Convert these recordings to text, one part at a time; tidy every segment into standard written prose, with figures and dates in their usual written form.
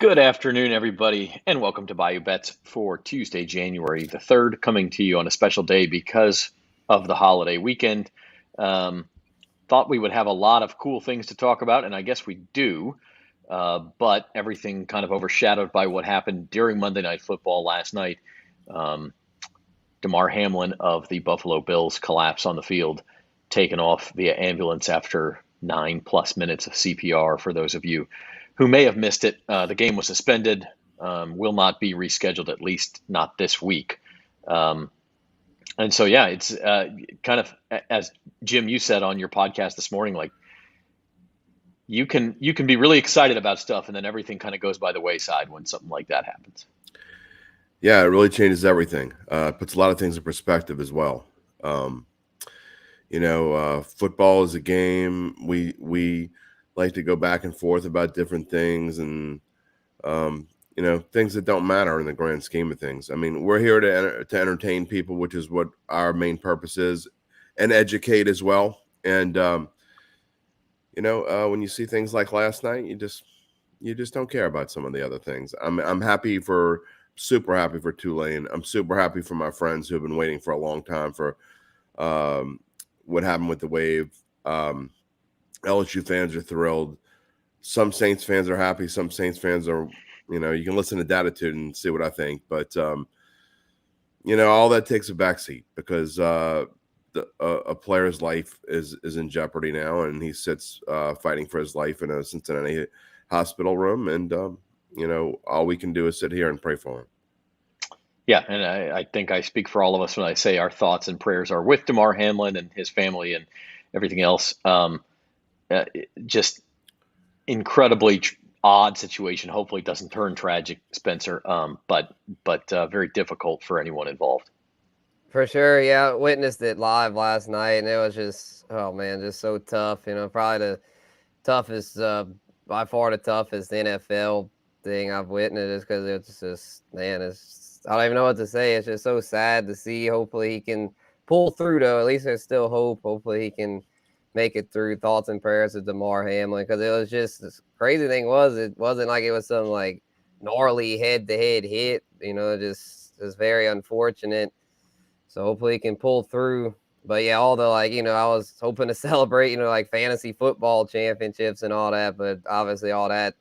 Good afternoon, everybody, and welcome to Bayou Bets for Tuesday, January the 3rd, coming to you on a special day because of the holiday weekend. Thought we would have a lot of cool things to talk about, and I guess we do, but everything kind of overshadowed by what happened during Monday Night Football last night. Damar Hamlin of the Buffalo Bills collapsed on the field, taken off via ambulance after 9+ minutes of CPR. For those of you who may have missed it, the game was suspended, will not be rescheduled, at least not this week. And so, yeah, it's kind of, as Jim, you said on your podcast this morning, like you can be really excited about stuff, and then everything kind of goes by the wayside when something like that happens. Yeah, it really changes everything. Puts a lot of things in perspective as well. Football is a game. We like to go back and forth about different things and, things that don't matter in the grand scheme of things. I mean, we're here to entertain people, which is what our main purpose is, and educate as well. And, when you see things like last night, you just don't care about some of the other things. I'm super happy for Tulane. I'm super happy for my friends who have been waiting for a long time for what happened with the wave. LSU fans are thrilled. Some Saints fans are happy. Some Saints fans are, you can listen to Datitude and see what I think. But, all that takes a backseat because a player's life is in jeopardy now, and he sits fighting for his life in a Cincinnati hospital room. And, all we can do is sit here and pray for him. Yeah, and I think I speak for all of us when I say our thoughts and prayers are with Damar Hamlin and his family and everything else. Just incredibly odd situation. Hopefully it doesn't turn tragic, Spencer, but very difficult for anyone involved. For sure, yeah. I witnessed it live last night, and it was just, oh man, just so tough. Probably the toughest, by far the toughest NFL thing I've witnessed, because it's just, man, I don't even know what to say. It's just so sad to see. Hopefully he can pull through, though. At least there's still hope. Hopefully he can make it through. Thoughts and prayers to Damar Hamlin, because it was just, the crazy thing was, it wasn't like it was some like gnarly head-to-head hit. Just very unfortunate. So hopefully he can pull through. But yeah, all the I was hoping to celebrate, like fantasy football championships and all that, but obviously all that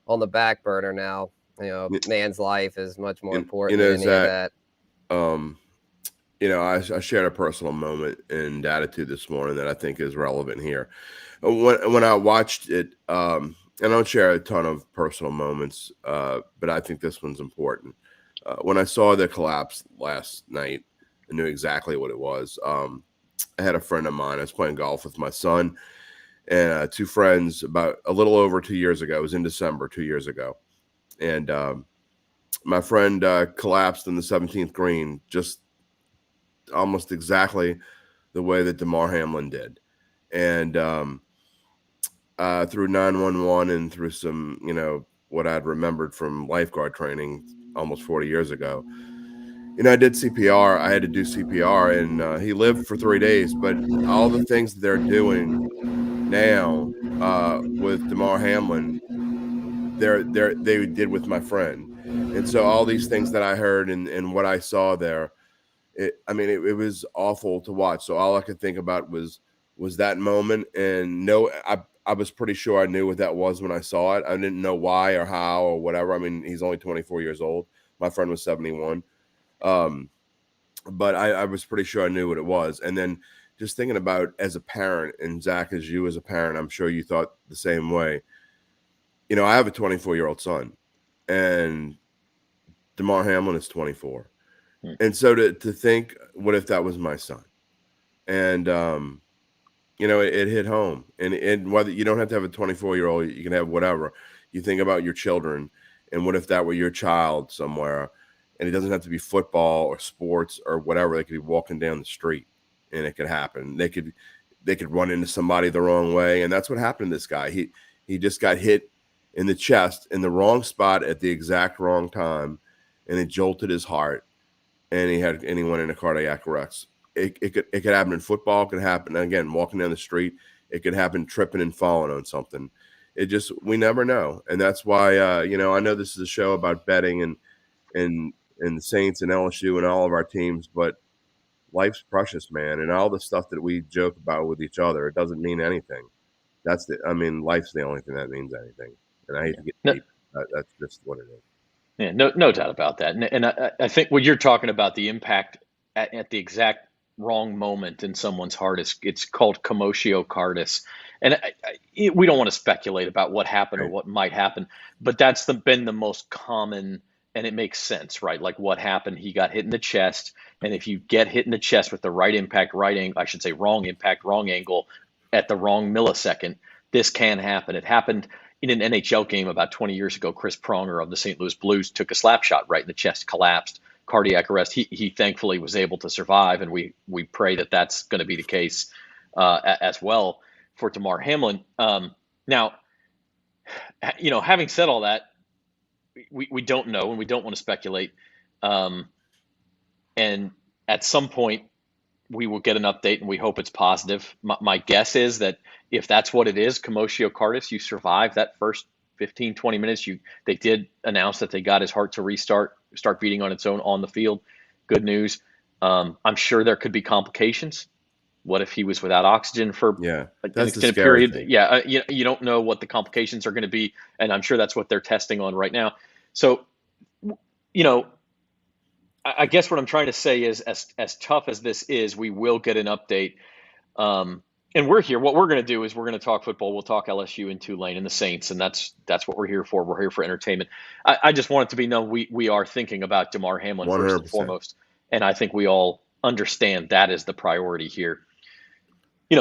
on the back burner now. Man's life is much more important than any of that. I shared a personal moment in Attitude this morning that I think is relevant here. When I watched it, I don't share a ton of personal moments, but I think this one's important. When I saw the collapse last night, I knew exactly what it was. I had a friend of mine. I was playing golf with my son and two friends about a little over 2 years ago. It was in December 2 years ago. And my friend collapsed in the 17th green, just almost exactly the way that Damar Hamlin did. And through 911 and through some, what I'd remembered from lifeguard training almost 40 years ago, I did CPR. I had to do CPR, and he lived for 3 days. But all the things that they're doing now with Damar Hamlin, they did with my friend. And so all these things that I heard and what I saw there, it was awful to watch. So all I could think about was that moment. And I was pretty sure I knew what that was when I saw it. I didn't know why or how or whatever. I mean, he's only 24 years old. My friend was 71. But I was pretty sure I knew what it was. And then just thinking about as a parent, and Zach, as you as a parent, I'm sure you thought the same way. I have a 24-year-old son, and Damar Hamlin is 24. And so to think, what if that was my son? And, it hit home. And whether you don't have to have a 24-year-old, you can have whatever. You think about your children, and what if that were your child somewhere? And it doesn't have to be football or sports or whatever. They could be walking down the street, and it could happen. They could run into somebody the wrong way, and that's what happened to this guy. He just got hit in the chest in the wrong spot at the exact wrong time, and it jolted his heart, and he went into cardiac arrest. It could happen in football. It could happen again walking down the street. It could happen tripping and falling on something. we never know. And that's why, I know this is a show about betting and the Saints and LSU and all of our teams, but life's precious, man. And all the stuff that we joke about with each other, it doesn't mean anything. Life's the only thing that means anything. And I hate to get deep. That's just what it is. Yeah, no doubt about that. And I think what you're talking about, the impact at the exact wrong moment in someone's heart, it's called commotio cordis. And we don't want to speculate about what happened or what might happen, but that's been the most common, and it makes sense, right? Like what happened, he got hit in the chest. And if you get hit in the chest with the right impact, wrong impact, wrong angle at the wrong millisecond, this can happen. It happened in an NHL game about 20 years ago. Chris Pronger of the St. Louis Blues took a slap shot right in the chest, collapsed, cardiac arrest. He thankfully was able to survive, and we pray that that's going to be the case as well for Damar Hamlin. Now, having said all that, we don't know, and we don't want to speculate. And at some point, we will get an update, and we hope it's positive. My guess is that if that's what it is, commotio cordis, you survive that first 15, 20 minutes. They did announce that they got his heart to start beating on its own on the field. Good news. I'm sure there could be complications. What if he was without oxygen for an extended period? Thing. Yeah, you don't know what the complications are going to be, and I'm sure that's what they're testing on right now. So, I guess what I'm trying to say is, as tough as this is, we will get an update. And we're here. What we're going to do is we're going to talk football. We'll talk LSU and Tulane and the Saints, and that's what we're here for. We're here for entertainment. I just want it to be known we are thinking about Damar Hamlin 100%. First and foremost, and I think we all understand that is the priority here.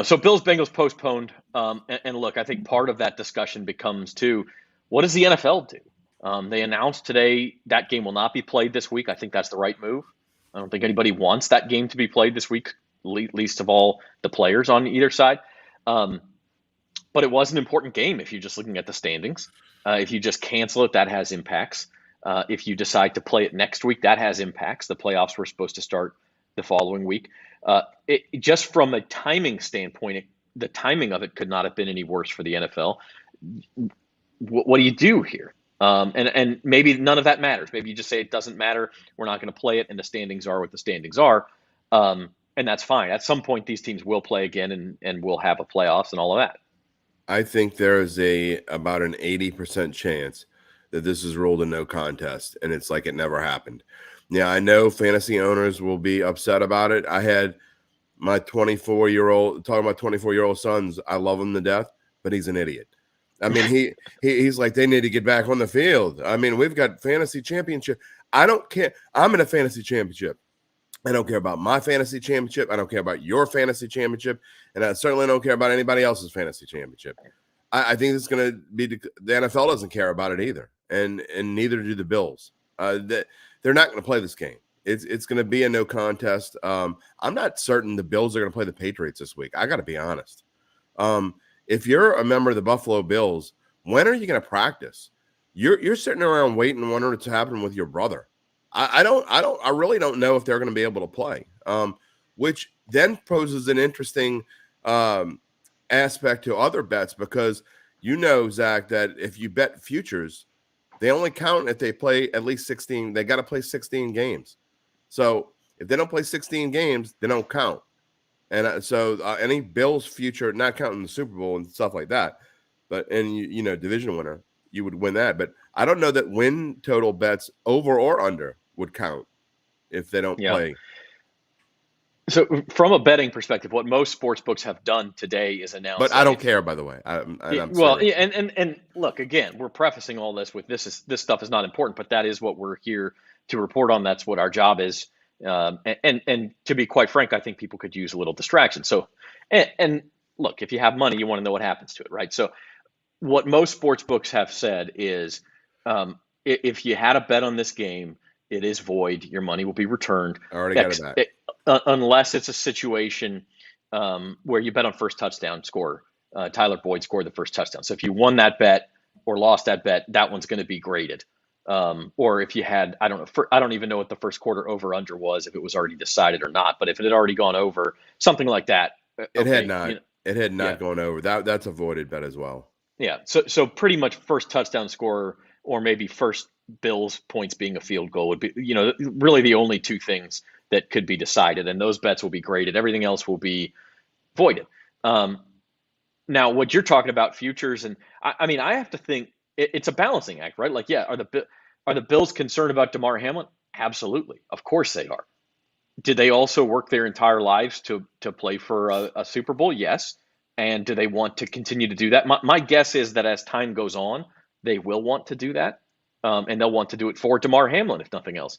So Bills-Bengals postponed, and look, I think part of that discussion becomes too, what does the NFL do? They announced today that game will not be played this week. I think that's the right move. I don't think anybody wants that game to be played this week, least of all the players on either side. But it was an important game if you're just looking at the standings. If you just cancel it, that has impacts. If you decide to play it next week, that has impacts. The playoffs were supposed to start the following week. Just from a timing standpoint, the timing of it could not have been any worse for the NFL. What do you do here? And maybe none of that matters. Maybe you just say it doesn't matter. We're not going to play it, and the standings are what the standings are. And that's fine. At some point, these teams will play again, and we'll have a playoffs and all of that. I think there is about an 80% chance that this is ruled a no contest, and it's like it never happened. Yeah, I know fantasy owners will be upset about it. I had my 24-year-old sons. I love him to death, but he's an idiot. I mean, he's like, they need to get back on the field. I mean, we've got fantasy championship. I don't care. I'm in a fantasy championship. I don't care about my fantasy championship. I don't care about your fantasy championship. And I certainly don't care about anybody else's fantasy championship. I think it's going to be the NFL doesn't care about it either. And neither do the Bills. They're not going to play this game. It's going to be a no contest. I'm not certain the Bills are going to play the Patriots this week. I got to be honest. If you're a member of the Buffalo Bills, when are you going to practice? You're sitting around waiting, wondering what's happening with your brother. I really don't know if they're going to be able to play, which then poses an interesting aspect to other bets because Zach, that if you bet futures, they only count if they play at least 16. They got to play 16 games. So if they don't play 16 games, they don't count. And so any Bills future, not counting the Super Bowl and stuff like that, but division winner, you would win that. But I don't know that win total bets over or under would count if they don't play. So from a betting perspective, what most sports books have done today is announce. But I don't care, by the way. And look, again, we're prefacing all this with this stuff is not important, but that is what we're here to report on. That's what our job is. And to be quite frank, I think people could use a little distraction. So, and look, if you have money, you want to know what happens to it, right? So what most sports books have said is if you had a bet on this game, it is void. Your money will be returned. I already got it back. Unless it's a situation where you bet on first touchdown score. Tyler Boyd scored the first touchdown. So if you won that bet or lost that bet, that one's going to be graded. Or if you had, I don't know, I don't even know what the first quarter over under was, if it was already decided or not. But if it had already gone over, something like that. It had not. It had not gone over. That's a voided bet as well. Yeah. So pretty much first touchdown scorer or maybe first Bills points being a field goal would be, really the only two things that could be decided, and those bets will be graded. Everything else will be voided. Now, what you're talking about futures, and I mean, I have to think it's a balancing act, right? Like, yeah, are the Bills concerned about Damar Hamlin? Absolutely, of course they are. Did they also work their entire lives to play for a Super Bowl? Yes. And do they want to continue to do that? My guess is that as time goes on, they will want to do that, and they'll want to do it for Damar Hamlin, if nothing else.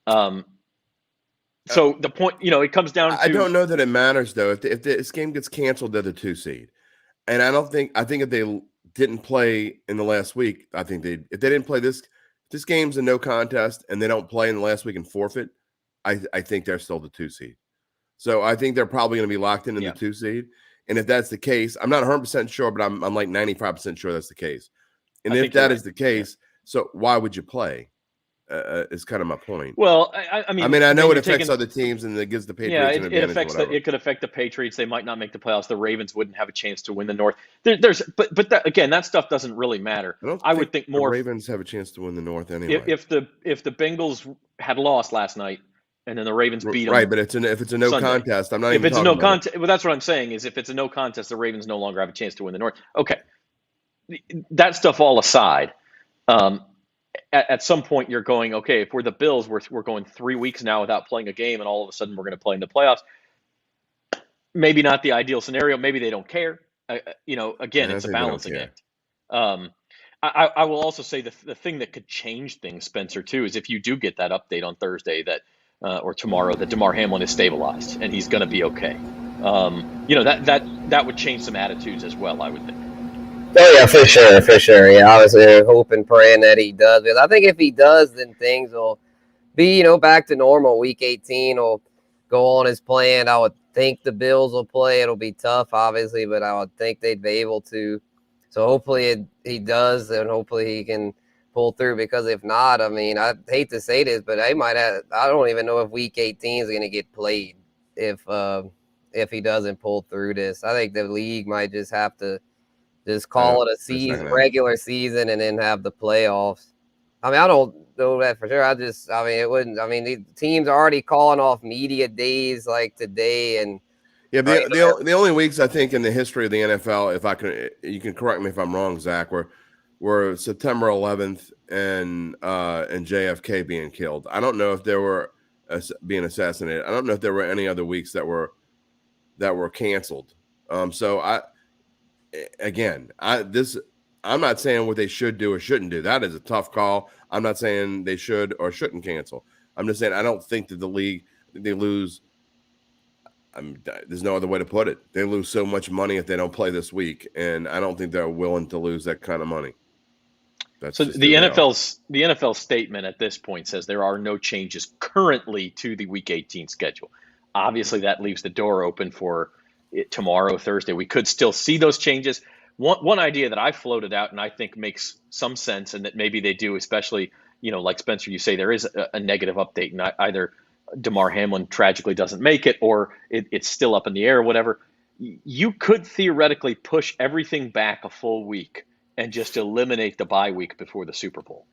So the point, it comes down to. I don't know that it matters though. If this game gets canceled, they're the 2 seed, and I think if they didn't play in the last week, if they didn't play this game's a no contest, and they don't play in the last week and forfeit, I think they're still the 2 seed. So I think they're probably going to be locked in the 2 seed. And if that's the case, I'm not 100% sure, but I'm like 95% sure that's the case. And if that is the case, so why would you play? Is kind of my point. Well, I mean, I know it affects other teams, and it gives the Patriots an advantage. It could affect the Patriots. They might not make the playoffs. The Ravens wouldn't have a chance to win the North. But again, that stuff doesn't really matter. I would think more. The Ravens have a chance to win the North anyway. If the Bengals had lost last night, and then the Ravens beat them, right? But if it's a no contest, I'm not. If it's a no contest, well, that's what I'm saying. Is if it's a no contest, the Ravens no longer have a chance to win the North. Okay, that stuff all aside. At some point, you're going, okay, if we're the Bills, we're going 3 weeks now without playing a game, and all of a sudden we're going to play in the playoffs. Maybe not the ideal scenario. Maybe they don't care. Again, it's a balancing act. I will also say the thing that could change things, Spencer, too, is if you do get that update on Thursday that or tomorrow that Damar Hamlin is stabilized and he's going to be okay. That would change some attitudes as well, I would think. Oh yeah, for sure. Yeah, obviously hoping, praying that he does. Because I think if he does, then things will be, back to normal. Week 18 will go on as planned. I would think the Bills will play. It'll be tough, obviously, but I would think they'd be able to. So hopefully he does, and hopefully he can pull through. Because if not, I mean, I hate to say this, but they might have. I don't even know if Week 18 is going to get played if he doesn't pull through this. I think the league might just have to. Just call it a regular season, and then have the playoffs. I mean, I don't know that for sure. It wouldn't. I mean, the teams are already calling off media days like today, and the only weeks I think in the history of the NFL, you can correct me if I'm wrong, Zach, were September 11th and JFK being killed. I don't know if there were being assassinated. I don't know if there were any other weeks that were canceled. I'm not saying what they should do or shouldn't do. That is a tough call. I'm not saying they should or shouldn't cancel. I'm just saying I don't think that the league, they lose. There's no other way to put it. They lose so much money if they don't play this week, and I don't think they're willing to lose that kind of money. So the NFL statement at this point says there are no changes currently to the Week 18 schedule. Obviously, that leaves the door open for tomorrow, Thursday. We could still see those changes. One idea that I floated out and I think makes some sense, and that maybe they do, especially, like Spencer, you say there is a negative update, and either Damar Hamlin tragically doesn't make it, or it's still up in the air or whatever. You could theoretically push everything back a full week and just eliminate the bye week before the Super Bowl.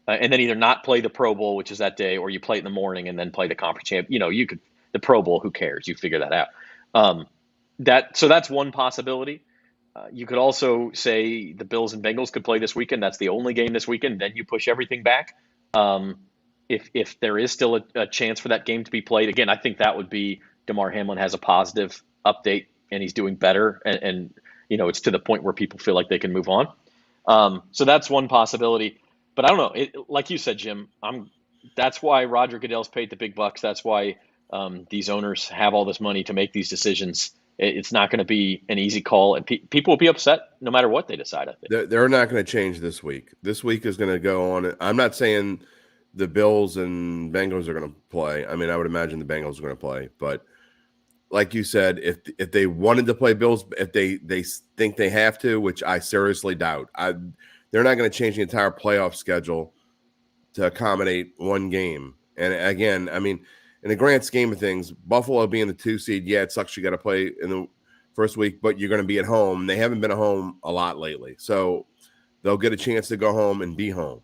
And then either not play the Pro Bowl, which is that day, or you play it in the morning and then play the conference champ. You could, the Pro Bowl, who cares? You figure that out. So that's one possibility. You could also say the Bills and Bengals could play this weekend. That's the only game this weekend. Then you push everything back. If there is still a chance for that game to be played, again, I think that would be Damar Hamlin has a positive update and he's doing better. And it's to the point where people feel like they can move on. So that's one possibility. But I don't know. Like you said, Jim, that's why Roger Goodell's paid the big bucks. That's why these owners have all this money to make these decisions. It's not going to be an easy call, and people will be upset no matter what they decide. I think they're not going to change this week. This week is going to go on. I'm not saying the Bills and Bengals are going to play. I mean, I would imagine the Bengals are going to play, but like you said, if they wanted to play Bills, if they think they have to, which I seriously doubt, they're not going to change the entire playoff schedule to accommodate one game. And again, I mean, in the grand scheme of things, Buffalo being the 2 seed, yeah, it sucks you got to play in first week, but you're going to be at home. They haven't been at home a lot lately, so they'll get a chance to go home and be home.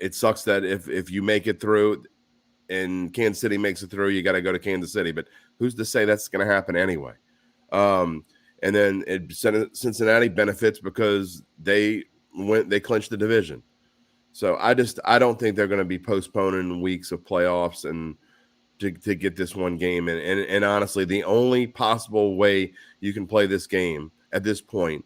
It sucks that if you make it through and Kansas City makes it through, you got to go to Kansas City, but who's to say that's going to happen anyway? And then Cincinnati benefits because they clinched the division. So I don't think they're going to be postponing weeks of playoffs and to get this one game. And honestly, the only possible way you can play this game at this point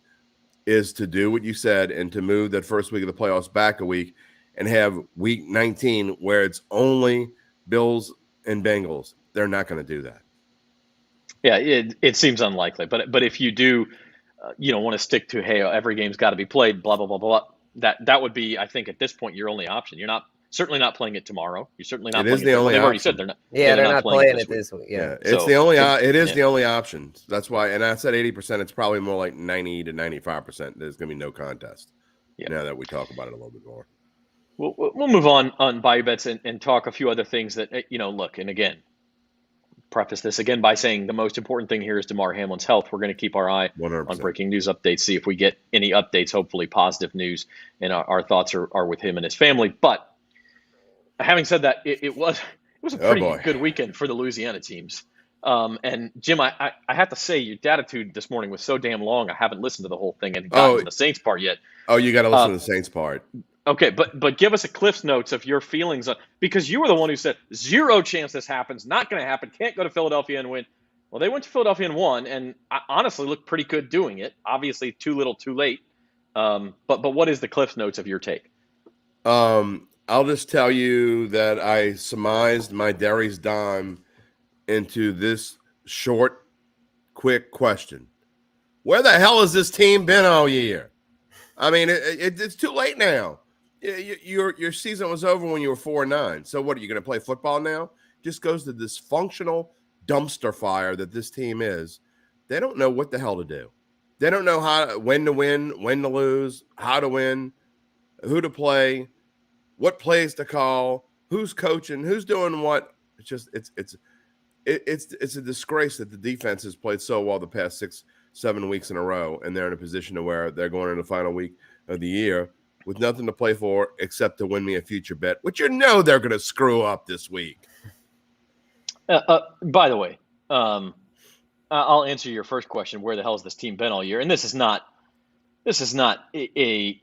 is to do what you said and to move that first week of the playoffs back a week and have week 19 where it's only Bills and Bengals. They're not going to do that. Yeah, it seems unlikely. But if you do, want to stick to, hey, every game's got to be played, blah, blah, blah, blah, that would be, I think, at this point, your only option. You're certainly not playing it tomorrow. You're certainly not playing it. They've already said they're not. Yeah, they're not playing it this week. Yeah. It's the only. It is the only option. That's why. And I said 80%. It's probably more like 90 to 95%. There's going to be no contest. Yeah. Now that we talk about it a little bit more. We'll move on Bayou Bets and talk a few other things that, look, and again, preface this again by saying the most important thing here is Damar Hamlin's health. We're going to keep our eye 100%. on breaking news updates, see if we get any updates, hopefully positive news, and our thoughts are with him and his family. But having said that, it was a pretty good weekend for the Louisiana teams. And Jim, I have to say your attitude this morning was so damn long. I haven't listened to the whole thing and gotten to the Saints part yet. Oh, you got to listen to the Saints part. Okay, but give us a Cliff's Notes of your feelings because you were the one who said 0 chance this happens, not going to happen, can't go to Philadelphia and win. Well, they went to Philadelphia and won, and I honestly looked pretty good doing it. Obviously, too little, too late. But what is the Cliff's Notes of your take? I'll just tell you that I surmised my Derry's dime into this short, quick question: where the hell has this team been all year? I mean, it's too late now. Your season was over when you were 4-9. So what, are you going to play football now? Just goes to dysfunctional dumpster fire that this team is. They don't know what the hell to do. They don't know when to win, when to lose, how to win, who to play, what plays to call, who's coaching, who's doing what. It's just it's a disgrace that the defense has played so well the past 6-7 weeks in a row, and they're in a position to where they're going in the final week of the year with nothing to play for except to win me a future bet, which they're going to screw up this week. By the way, I'll answer your first question: where the hell has this team been all year? And this is not a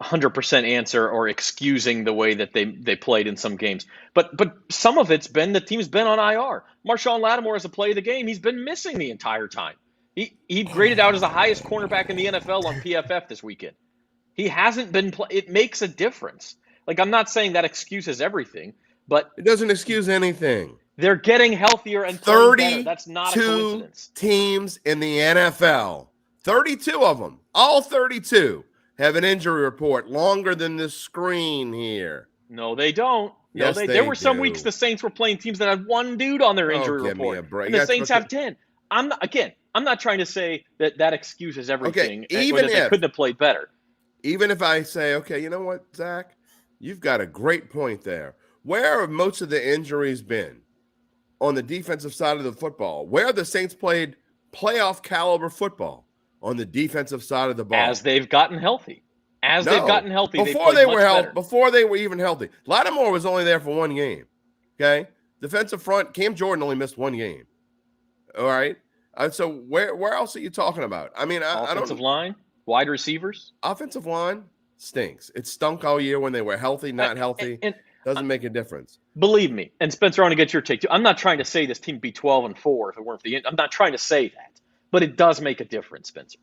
100% answer or excusing the way that they played in some games, but some of it's been the team's been on IR. Marshawn Lattimore is a play of the game. He's been missing the entire time. He graded out as the highest cornerback in the NFL on PFF this weekend. He hasn't been it makes a difference. Like, I'm not saying that excuses everything, but it doesn't excuse anything. They're getting healthier and playing better. That's not a coincidence. 32 teams in the NFL, 32 of them, all 32 have an injury report longer than this screen here. No, they don't. Yes, there were some weeks the Saints were playing teams that had one dude on their injury report. And the Saints have 10. I'm not trying to say that excuses everything. Okay, even if they couldn't have played better. Even if I say, okay, you know what, Zach, you've got a great point there. Where have most of the injuries been? On the defensive side of the football. Where the Saints played playoff caliber football? On the defensive side of the ball. As they've gotten healthy. Before they were even healthy. Lattimore was only there for one game. Okay? Defensive front, Cam Jordan only missed one game. All right? So where else are you talking about? I mean, offensive line, wide receivers. Offensive line stinks. It stunk all year when they were healthy, not healthy. Doesn't make a difference. Believe me. And Spencer, I want to get your take too. I'm not trying to say this team be 12-4 if it weren't for the I'm not trying to say that. But it does make a difference, Spencer.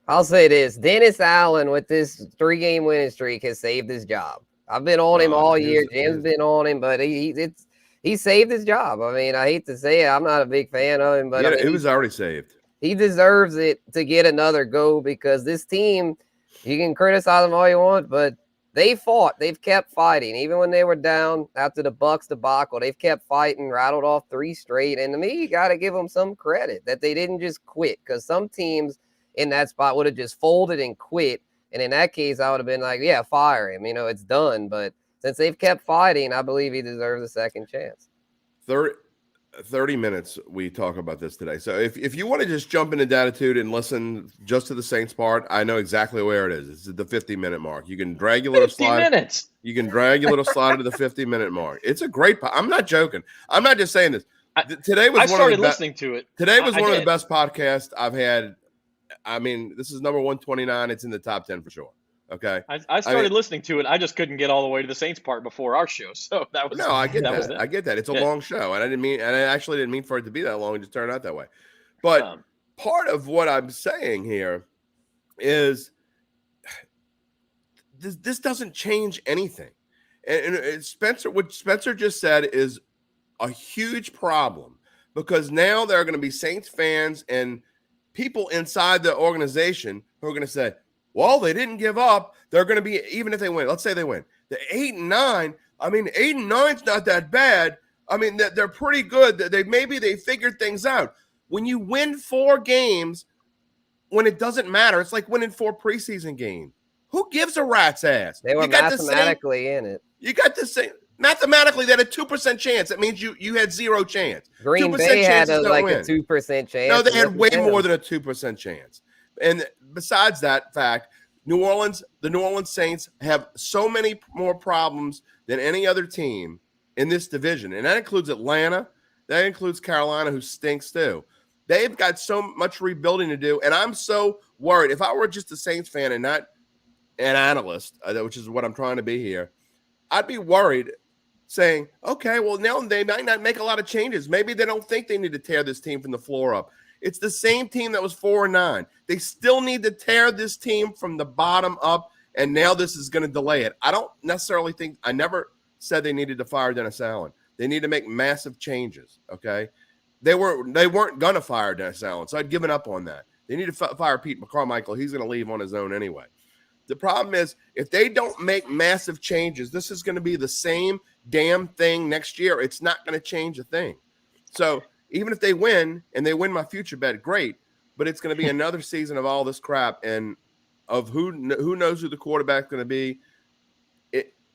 I'll say this. Dennis Allen with this 3-game winning streak has saved his job. I've been on him all year. Jim's been on him, but he saved his job. I mean, I hate to say it. I'm not a big fan of him, but it was already saved. He deserves it to get another go because this team, you can criticize them all you want, but they fought. They've kept fighting. Even when they were down after the Bucs debacle, they've kept fighting, rattled off 3 straight. And to me, you got to give them some credit that they didn't just quit, because some teams in that spot would have just folded and quit. And in that case, I would have been like, yeah, fire him. It's done. But since they've kept fighting, I believe he deserves a second chance. 30 minutes we talk about this today. So if you want to just jump into attitude and listen just to the Saints part, I know exactly where it is. It's at the 50-minute mark. You can drag your little 50 slide. minutes. You can drag your little slide to the 50-minute mark. It's a great. I'm not joking. I'm not just saying this. Today was I one started of the listening to it. Today was one of the best podcasts I've had. I mean, this is number 129. It's in the top 10 for sure. Okay. I started listening to it. I just couldn't get all the way to the Saints part before our show. So that was no. I get that. that. I get that. It's a long show, and I actually didn't mean for it to be that long. It just turned out that way. But part of what I'm saying here is this doesn't change anything. And Spencer, what Spencer just said is a huge problem, because now there are going to be Saints fans and people inside the organization who are going to say, well, they didn't give up. They're going to be, even if they win, let's say they win, the 8 and 9. I mean, 8 and 9's not that bad. I mean, they're pretty good. They figured things out. When you win 4 games, when it doesn't matter, it's like winning 4 preseason games. Who gives a rat's ass? They were mathematically in it. You got the same. Mathematically, they had a 2% chance. That means you had 0 chance. Green Bay had a 2% chance. No, they had way more than a 2% chance. And besides that fact, the New Orleans Saints have so many more problems than any other team in this division. And that includes Atlanta. That includes Carolina, who stinks too. They've got so much rebuilding to do. And I'm so worried. If I were just a Saints fan and not an analyst, which is what I'm trying to be here, I'd be worried, saying, okay, well, now they might not make a lot of changes. Maybe they don't think they need to tear this team from the floor up. It's the same team that was 4-9. They still need to tear this team from the bottom up, and now this is going to delay it. I don't necessarily think – I never said they needed to fire Dennis Allen. They need to make massive changes, okay? They weren't going to fire Dennis Allen, so I'd given up on that. They need to fire Pete McCarmichael. He's going to leave on his own anyway. The problem is, if they don't make massive changes, this is going to be the same damn thing next year. It's not going to change a thing. So even if they win, and they win my future bet, great. But it's going to be another season of all this crap, and of who knows who the quarterback's going to be.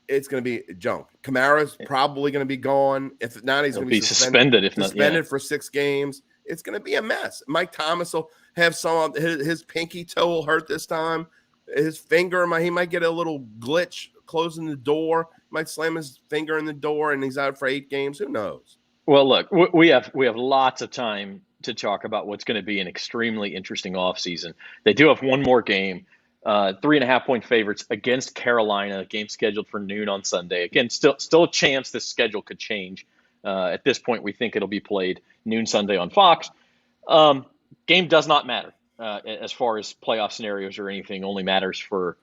It's going to be junk. Kamara's probably going to be gone. If not, he's going to be suspended. Suspended for 6 games. It's going to be a mess. Mike Thomas will have his pinky toe will hurt this time. His finger, he might get a little glitch closing the door. Might slam his finger in the door, and he's out for 8 games. Who knows? Well, look, we have lots of time to talk about what's going to be an extremely interesting offseason. They do have one more game, 3.5-point favorites against Carolina, game scheduled for noon on Sunday. Again, still a chance this schedule could change. At this point, we think it'll be played noon Sunday on Fox. Game does not matter. As far as playoff scenarios or anything, only matters for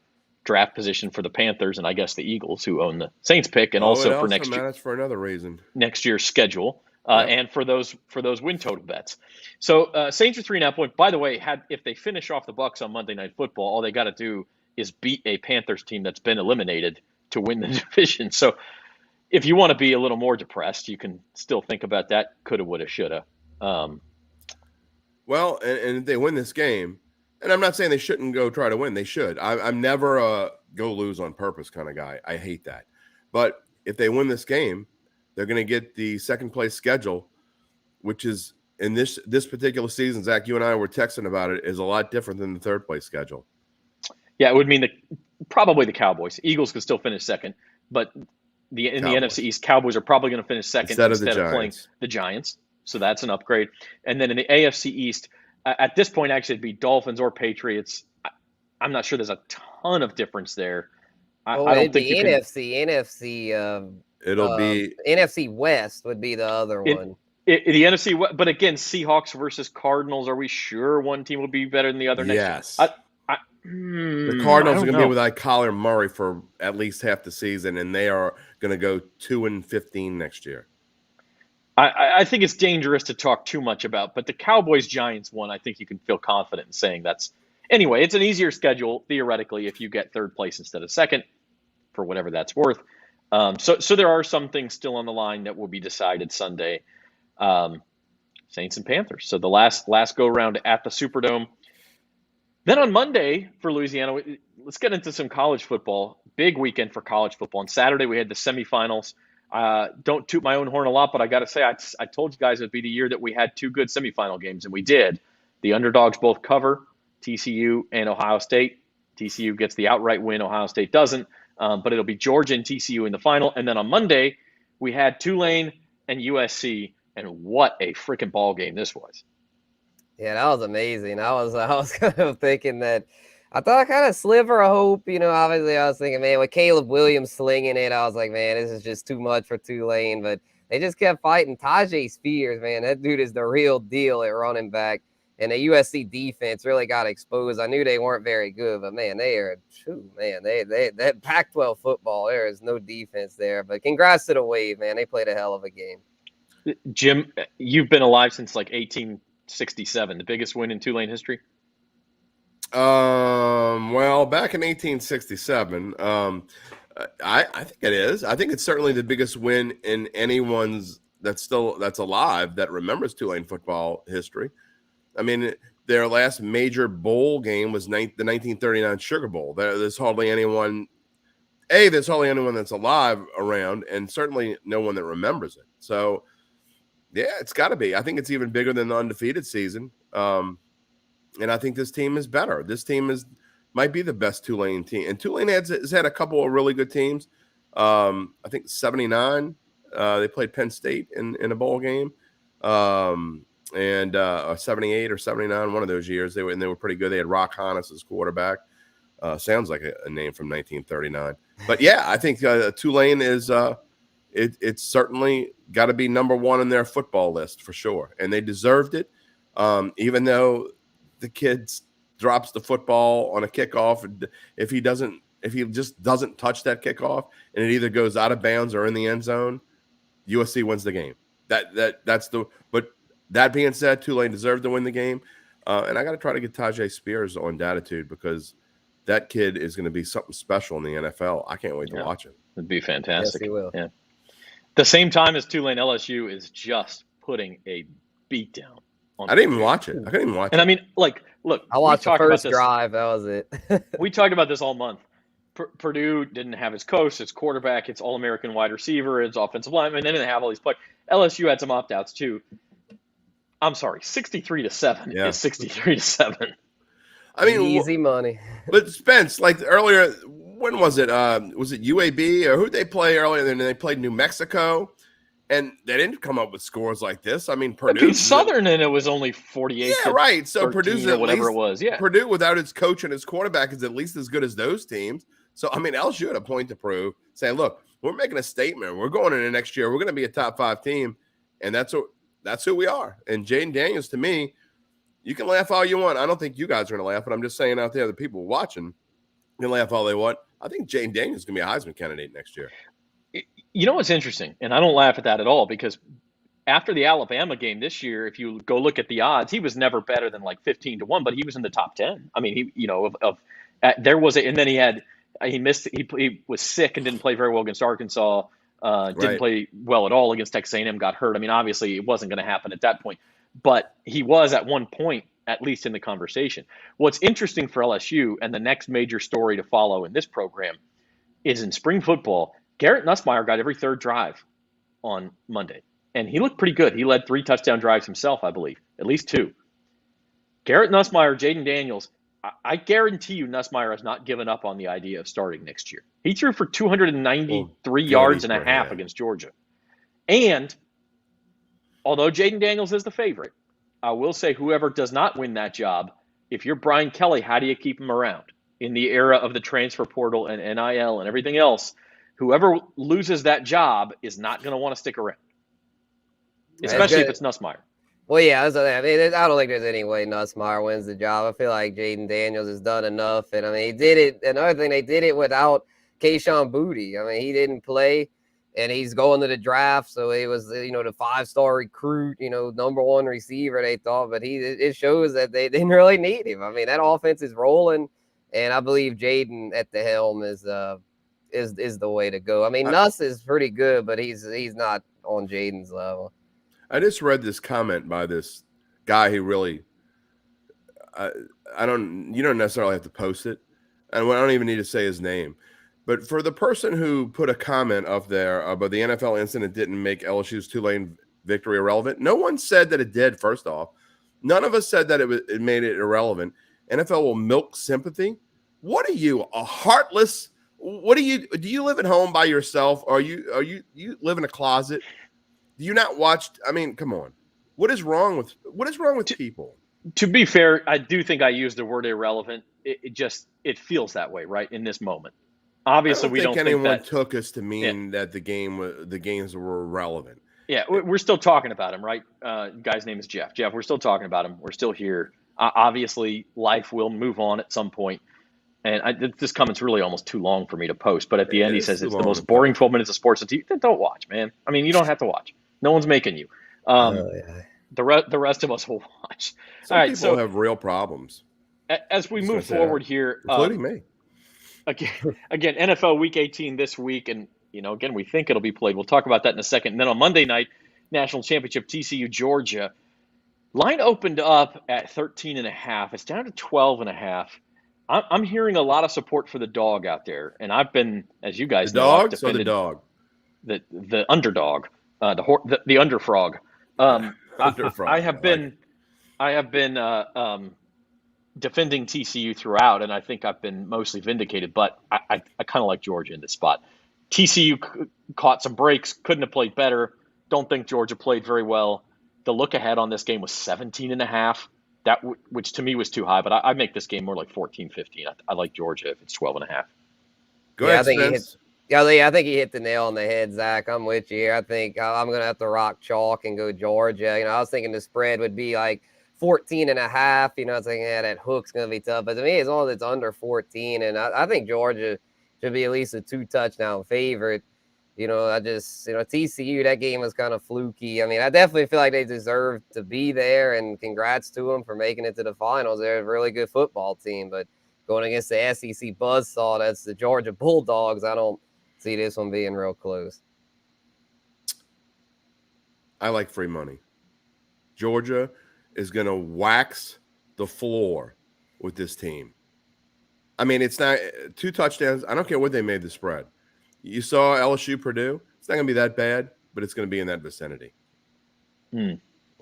draft position for the Panthers and I guess the Eagles, who own the Saints pick, and also for next year. For another reason, next year's schedule, and for those win total bets. So Saints are 3.5-point. By the way, if they finish off the Bucs on Monday Night Football, all they got to do is beat a Panthers team that's been eliminated to win the division. So if you want to be a little more depressed, you can still think about that. Coulda, woulda, shoulda. Well, and if they win this game, and I'm not saying they shouldn't go try to win. They should. I'm never a go lose on purpose kind of guy. I hate that. But if they win this game, they're going to get the second place schedule, which is in this particular season, Zach, you and I were texting about it, is a lot different than the third place schedule. Yeah, it would mean probably the Cowboys. Eagles could still finish second, but in the NFC East, Cowboys are probably going to finish second instead of playing the Giants. So that's an upgrade. And then in the AFC East, at this point, actually, it'd be Dolphins or Patriots. I'm not sure there's a ton of difference there. I don't think NFC. It'll be NFC West would be the other one. The NFC West, but again, Seahawks versus Cardinals. Are we sure one team will be better than the other next year? The Cardinals are going to be without Kyler Murray for at least half the season, and they are going to go 2-15 next year. I think it's dangerous to talk too much about, but the Cowboys-Giants one, I think you can feel confident in saying that's – anyway, it's an easier schedule, theoretically, if you get third place instead of second, for whatever that's worth. So there are some things still on the line that will be decided Sunday. Saints and Panthers. So the last go-around at the Superdome. Then on Monday for Louisiana, let's get into some college football. Big weekend for college football. On Saturday, we had the semifinals. Don't toot my own horn a lot, but I got to say, I told you guys it'd be the year that we had two good semifinal games, and we did. The underdogs both cover, TCU and Ohio State. TCU gets the outright win, Ohio State doesn't. But it'll be Georgia and TCU in the final. And then on Monday, we had Tulane and USC, and what a freaking ball game this was. Yeah, that was amazing. I was kind of thinking that I thought I kind of sliver of hope. Obviously I was thinking, man, with Caleb Williams slinging it, I was like, man, this is just too much for Tulane. But they just kept fighting. Tajay Spears, man, that dude is the real deal at running back. And the USC defense really got exposed. I knew they weren't very good, but man, they are true, man. They that Pac-12 football, there is no defense there. But congrats to the Wave, man. They played a hell of a game. Jim, you've been alive since like 1867, the biggest win in Tulane history. Well, back in 1867, I think it is. I think it's certainly the biggest win in anyone's that's alive that remembers Tulane football history. I mean, their last major bowl game was the 1939 Sugar Bowl. There's hardly anyone that's alive around, and certainly no one that remembers it. So, yeah, it's got to be. I think it's even bigger than the undefeated season. And I think this team is better. This team might be the best Tulane team. And Tulane has had a couple of really good teams. I think 79, they played Penn State in a bowl game. And 78 or 79, one of those years, they were pretty good. They had Rock Hannes as quarterback. Sounds like a name from 1939. But yeah, I think Tulane is it's certainly got to be number one in their football list for sure, and they deserved it. Even though the kid drops the football on a kickoff, if he just doesn't touch that kickoff and it either goes out of bounds or in the end zone, USC wins the game. But that being said, Tulane deserved to win the game. And I got to try to get Tajay Spears on Datitude because that kid is going to be something special in the NFL. I can't wait to watch it. It'd be fantastic. Yes, he will. Yeah. The same time as Tulane, LSU is just putting a beat down. I didn't even watch it. I couldn't even watch it. And I mean, look. I watched the first drive. That was it. We talked about this all month. Purdue didn't have its coach, its quarterback, its All-American wide receiver, its offensive lineman. They didn't have all these players. LSU had some opt-outs too. I'm sorry, 63-7 is 63-7. I mean, easy money. But Spence, like earlier, when was it? Was it UAB or who they play earlier? Then they played New Mexico, and they didn't come up with scores like this. I mean, Purdue Southern, and it was only 48. Yeah, right. So Purdue's or whatever it was. Yeah, Purdue without its coach and its quarterback is at least as good as those teams. So I mean, LSU had a point to prove, saying, "Look, we're making a statement. We're going into next year. We're going to be a top 5 team, and that's who we are." And Jaden Daniels, to me, you can laugh all you want. I don't think you guys are going to laugh, but I'm just saying out there, the people watching can laugh all they want. I think Jaden Daniels is going to be a Heisman candidate next year. You know what's interesting, and I don't laugh at that at all, because after the Alabama game this year, if you go look at the odds, he was never better than like 15-1, but he was in the top 10. I mean, there was and then he missed. He was sick and didn't play very well against Arkansas. Didn't play well at all against Texas A&M, got hurt. I mean, obviously it wasn't going to happen at that point, but he was at one point, at least in the conversation. What's interesting for LSU, and the next major story to follow in this program, is in spring football, Garrett Nussmeier got every third drive on Monday, and he looked pretty good. He led 3 touchdown drives himself, I believe, at least 2. Garrett Nussmeier, Jaden Daniels, I guarantee you Nussmeier has not given up on the idea of starting next year. He threw for 293 yards and a half against Georgia. And although Jaden Daniels is the favorite, I will say whoever does not win that job, if you're Brian Kelly, how do you keep him around? In the era of the transfer portal and NIL and everything else, whoever loses that job is not going to want to stick around, especially if it's Nussmeier. Well, yeah, I don't think there's any way Nussmeier wins the job. I feel like Jaden Daniels has done enough. And, I mean, he did it. Another thing, they did it without Kayshon Boutte. I mean, he didn't play, and he's going to the draft. So he was, the 5-star recruit, number 1 receiver, they thought. But it shows that they didn't really need him. I mean, that offense is rolling, and I believe Jaden at the helm is the way to go. I mean, Nuss is pretty good, but he's not on Jaden's level. I just read this comment by this guy who really, you don't necessarily have to post it. And I don't even need to say his name, But for the person who put a comment up there about the NFL incident didn't make LSU's Tulane victory irrelevant, no one said that it did, first off. None of us said that it made it irrelevant. NFL will milk sympathy. What are you, a heartless? What do you live at home by yourself? Or you live in a closet? Do you not watch? I mean, come on. What is wrong with people? To be fair, I do think I used the word irrelevant. It feels that way, right, in this moment. Obviously, we don't think anyone took us to mean that the games were irrelevant. Yeah, we're still talking about him, right? Guy's name is Jeff. Jeff, we're still talking about him. We're still here. Obviously, life will move on at some point. And this comment's really almost too long for me to post. But at the end, he says it's the most boring 12 minutes of sports on TV. Then don't watch, man. I mean, you don't have to watch. No one's making you. The rest of us will watch. Some people have real problems. As we move forward here, including me. Again, NFL Week 18 this week, and again, we think it'll be played. We'll talk about that in a second. And then on Monday night, National Championship, TCU Georgia. Line opened up at 13.5. It's down to 12.5. I'm hearing a lot of support for the dog out there, and I've been, as you guys know, I've defended the dog, the underdog, the underfrog. I have been defending TCU throughout, and I think I've been mostly vindicated. But I kind of like Georgia in this spot. TCU caught some breaks, couldn't have played better. Don't think Georgia played very well. The look ahead on this game was 17.5. Which to me was too high, but I make this game more like 14-15. I like Georgia if it's 12.5. Go ahead, Spence. I think he hit the nail on the head, Zach. I'm with you here. I think I'm going to have to rock chalk and go Georgia. I was thinking the spread would be like 14.5. I was thinking, that hook's going to be tough. But to me, as long as it's under 14, and I think Georgia should be at least a 2-touchdown favorite. TCU, that game was kind of fluky. I mean, I definitely feel like they deserve to be there, and congrats to them for making it to the finals. They're a really good football team, but going against the SEC buzzsaw, that's the Georgia Bulldogs, I don't see this one being real close. I like free money. Georgia is going to wax the floor with this team. I mean, it's not 2 touchdowns. I don't care what they made the spread. You saw LSU Purdue. It's not going to be that bad, but it's going to be in that vicinity. I don't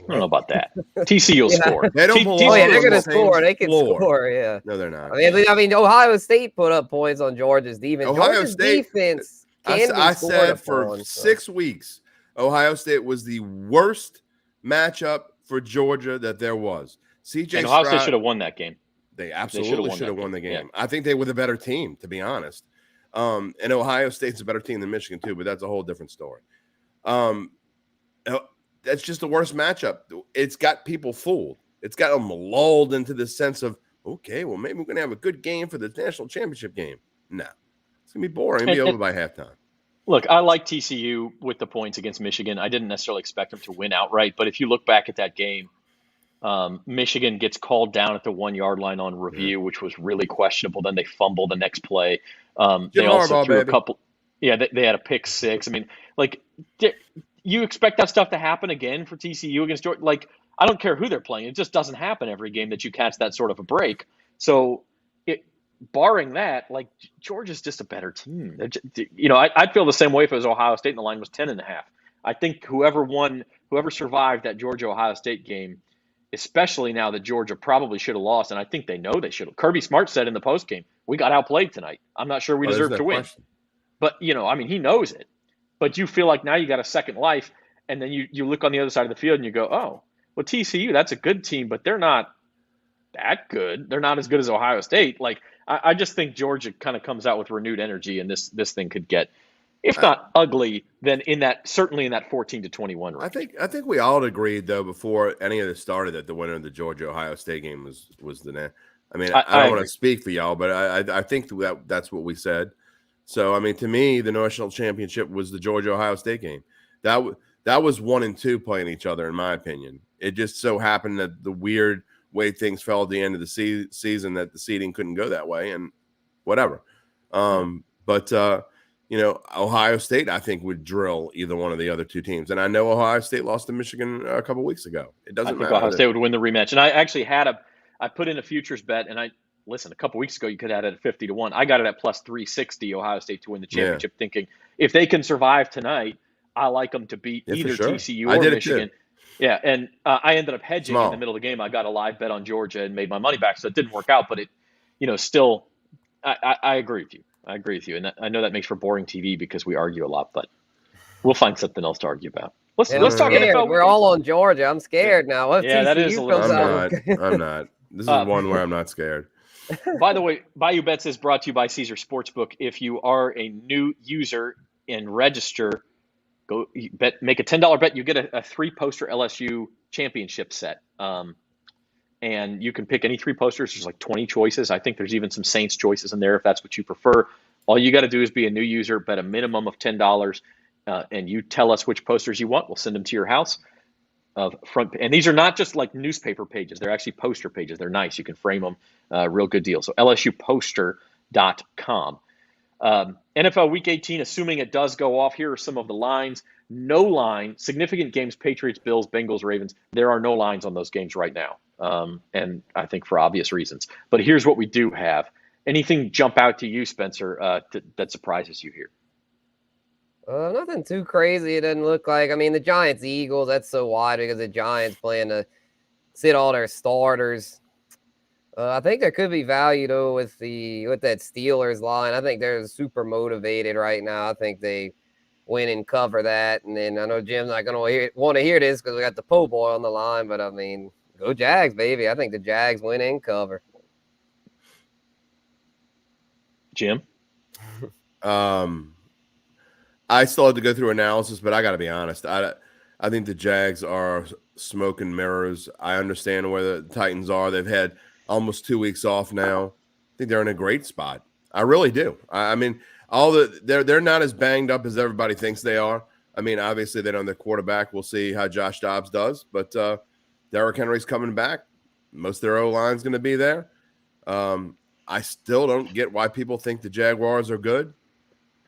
know about that. TCU will score. They don't belong. They're going to score. They can score. Yeah. No, they're not. I mean, Ohio State put up points on Georgia's defense. Georgia's defense. I said for 6 weeks, Ohio State was the worst matchup for Georgia that there was. CJ Ohio State should have won that game. They absolutely should have won the game. Yeah. I think they were the better team, to be honest. And Ohio State's a better team than Michigan too, but that's a whole different story. That's just the worst matchup. It's got people fooled. It's got them lulled into the sense of, okay, well, maybe we're going to have a good game for the national championship game. No, it's going to be boring. It'll be over by halftime. Look, I like TCU with the points against Michigan. I didn't necessarily expect them to win outright, but if you look back at that game, Michigan gets called down at the 1-yard line on review, which was really questionable. Then they fumble the next play. They also threw a couple. Yeah, they had a pick 6. I mean, you expect that stuff to happen again for TCU against Georgia? I don't care who they're playing. It just doesn't happen every game that you catch that sort of a break. So, barring that, Georgia's just a better team. I'd feel the same way if it was Ohio State and the line was 10.5. I think whoever survived that Georgia-Ohio State game, especially now that Georgia probably should have lost, and I think they know they should have. Kirby Smart said in the postgame, we got outplayed tonight. I'm not sure we deserve to win. But, he knows it. But you feel like now you got a second life, and then you look on the other side of the field and you go, oh, well, TCU, that's a good team, but they're not that good. They're not as good as Ohio State. I just think Georgia kind of comes out with renewed energy, and this thing could get, if not ugly, then certainly in that 14-21 range. I think we all agreed though before any of this started that the winner of the Georgia-Ohio State game was the net. I mean, I don't want to speak for y'all, but I think that's what we said. So I mean, to me, the national championship was the Georgia-Ohio State game. That was 1 and 2 playing each other, in my opinion. It just so happened that the weird way things fell at the end of the season that the seeding couldn't go that way, and whatever. But Ohio State, I think, would drill either one of the other 2 teams. And I know Ohio State lost to Michigan a couple weeks ago. It doesn't matter. Ohio State would win the rematch. And I actually I put in a futures bet, and listen, a couple weeks ago you could have had it at 50-1. I got it at plus 360 Ohio State to win the Yeah. championship, thinking if they can survive tonight, I like them to beat Yeah, for either sure. TCU I or did it Michigan. too. Yeah, and I ended up hedging in Small. the middle of the game. I got a live bet on Georgia and made my money back, so it didn't work out. But it, still, I agree with you. I agree with you, and I know that makes for boring TV because we argue a lot, but we'll find something else to argue about. Let's I'm talk scared. NFL. We're all on Georgia. I'm scared now. What if Yeah, that is TCU a little comes I'm out? not. I'm not. This is one where I'm not scared. By the way, Bayou Bets is brought to you by Caesar Sportsbook. If you are a new user and register, go make a $10 bet. You get a 3-poster LSU championship set. And you can pick any 3 posters. There's like 20 choices. I think there's even some Saints choices in there if that's what you prefer. All you got to do is be a new user, bet a minimum of $10, and you tell us which posters you want. We'll send them to your house. And these are not just like newspaper pages. They're actually poster pages. They're nice. You can frame them. Real good deal. So LSUposter.com. NFL Week 18, assuming it does go off, here are some of the lines. No line, significant games, Patriots, Bills, Bengals, Ravens. There are no lines on those games right now, and I think for obvious reasons. But here's what we do have. Anything jump out to you, Spencer, that surprises you here? Nothing too crazy. It doesn't look like. I mean, the Giants, Eagles, that's so wide because the Giants plan to sit all their starters. I think there could be value though with that Steelers line. I think they're super motivated right now. I think they win and cover that. And then I know Jim's not going to want to hear this because we got the po' boy on the line. But I mean, go Jags, baby. I think the Jags win and cover. Jim? I still have to go through analysis, but I got to be honest. I think the Jags are smoke and mirrors. I understand where the Titans are. They've had almost 2 weeks off now. I think they're in a great spot. I really do. I mean, they're not as banged up as everybody thinks they are. I mean, obviously they don't have their quarterback. We'll see how Josh Dobbs does, but Derrick Henry's coming back. Most of their O-line's going to be there. I still don't get why people think the Jaguars are good.